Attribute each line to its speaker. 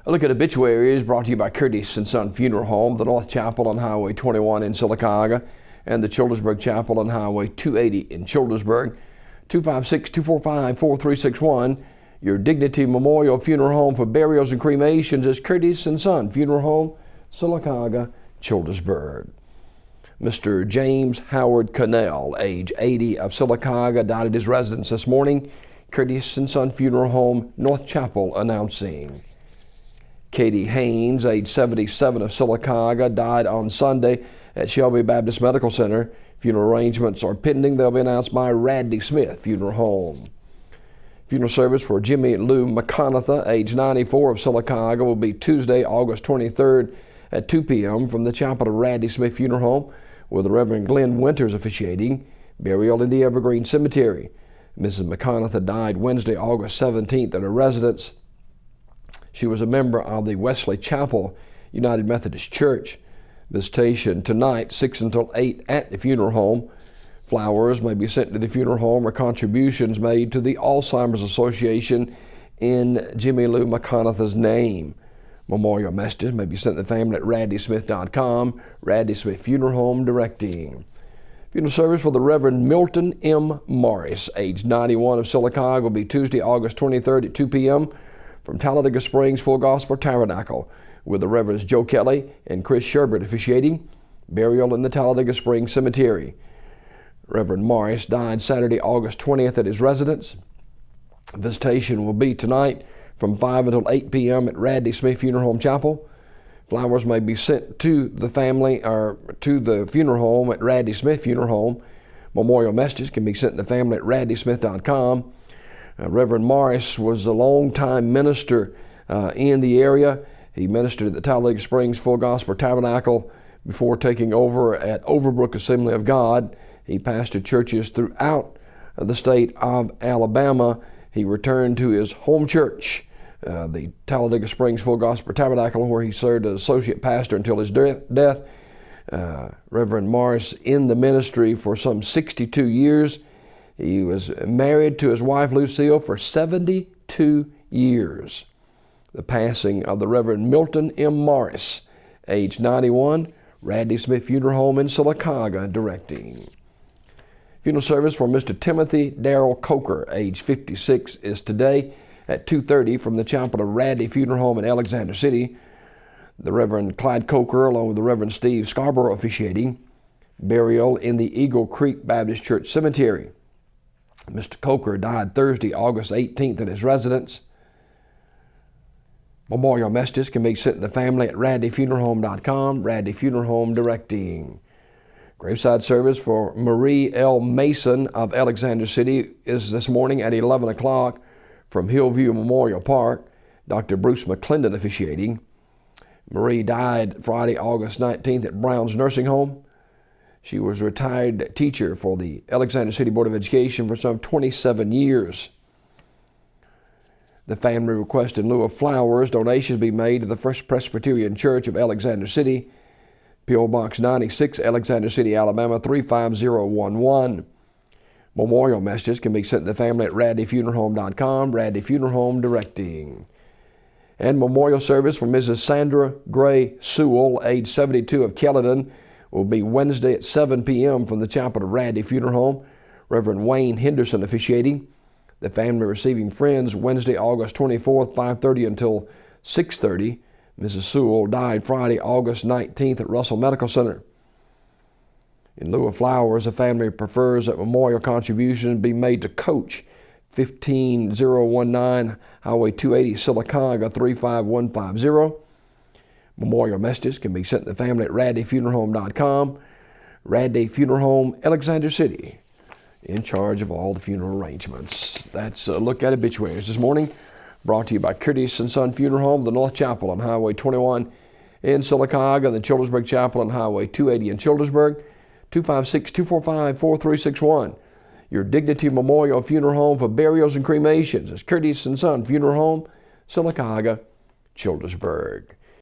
Speaker 1: A look at obituaries brought to you by Curtis & Son Funeral Home, the North Chapel on Highway 21 in Sylacauga, and the Childersburg Chapel on Highway 280 in Childersburg. 256-245-4361. Your Dignity Memorial Funeral Home for burials and cremations is Curtis & Son Funeral Home, Sylacauga, Childersburg. Mr. James Howard Cannell, age 80, of Sylacauga, died at his residence this morning. Curtis & Son Funeral Home, North Chapel, announcing. Katie Haynes, age 77, of Sylacauga, died on Sunday at Shelby Baptist Medical Center. Funeral arrangements are pending. They'll be announced by Radley Smith Funeral Home. Funeral service for Jimmy Lou McConaughey, age 94, of Sylacauga, will be Tuesday, August 23rd at 2 p.m. from the chapel of Radley Smith Funeral Home, with the Reverend Glenn Winters officiating. Burial in the Evergreen Cemetery. Mrs. McConaughey died Wednesday, August 17th at her residence. She was a member of the Wesley Chapel United Methodist Church. Visitation tonight, 6 until 8 at the funeral home. Flowers may be sent to the funeral home or contributions made to the Alzheimer's Association in Jimmy Lou McConaughey's name. Memorial messages may be sent to the family at radleysmith.com. Radley Smith Funeral Home directing. Funeral service for the Reverend Milton M. Morris, age 91, of Sylacauga, will be Tuesday, August 23rd at 2 p.m. from Talladega Springs Full Gospel Tabernacle, with the Reverends Joe Kelly and Chris Sherbert officiating. Burial in the Talladega Springs Cemetery. Reverend Morris died Saturday, August 20th at his residence. Visitation will be tonight from 5 until 8 p.m. at Radley Smith Funeral Home Chapel. Flowers may be sent to the family or to the funeral home at Radley Smith Funeral Home. Memorial messages can be sent to the family at radleysmith.com. Reverend Morris was a longtime minister in the area. He ministered at the Talladega Springs Full Gospel Tabernacle before taking over at Overbrook Assembly of God. He pastored churches throughout the state of Alabama. He returned to his home church, the Talladega Springs Full Gospel Tabernacle, where he served as associate pastor until his death. Reverend Morris in the ministry for some 62 years. He was married to his wife Lucille for 72 years. The passing of the Reverend Milton M. Morris, age 91, Radley Smith Funeral Home in Sylacauga, directing. Funeral service for Mr. Timothy Darrell Coker, age 56, is today at 2:30 from the chapel of Radley Funeral Home in Alexander City. The Reverend Clyde Coker, along with the Reverend Steve Scarborough, officiating. Burial in the Eagle Creek Baptist Church Cemetery. Mr. Coker died Thursday, August 18th at his residence. Memorial messages can be sent to the family at radleyfuneralhome.com. Radley Funeral Home directing. Graveside service for Marie L. Mason of Alexander City is this morning at 11 o'clock from Hillview Memorial Park. Dr. Bruce McClendon officiating. Marie died Friday, August 19th at Brown's Nursing Home. She was a retired teacher for the Alexander City Board of Education for some 27 years. The family requested in lieu of flowers, donations be made to the First Presbyterian Church of Alexander City, P.O. Box 96, Alexander City, Alabama 35011. Memorial messages can be sent to the family at radleyfuneralhome.com. Radley Funeral Home directing. And memorial service for Mrs. Sandra Gray Sewell, age 72, of Kelladon, will be Wednesday at 7 p.m. from the chapel of Radley Funeral Home. Reverend Wayne Henderson officiating. The family receiving friends Wednesday, August 24th, 5:30 until 6:30. Mrs. Sewell died Friday, August 19th at Russell Medical Center. In lieu of flowers, the family prefers that memorial contributions be made to Coach, 15019 Highway 280, Sylacauga 35150. Memorial messages can be sent to the family at radleyfuneralhome.com. Radley Funeral Home, Alexander City, in charge of all the funeral arrangements. That's a look at obituaries this morning, brought to you by Curtis & Son Funeral Home, the North Chapel on Highway 21 in Sylacauga, and the Childersburg Chapel on Highway 280 in Childersburg. 256-245-4361. Your Dignity Memorial Funeral Home for burials and cremations is Curtis & Son Funeral Home, Sylacauga, Childersburg.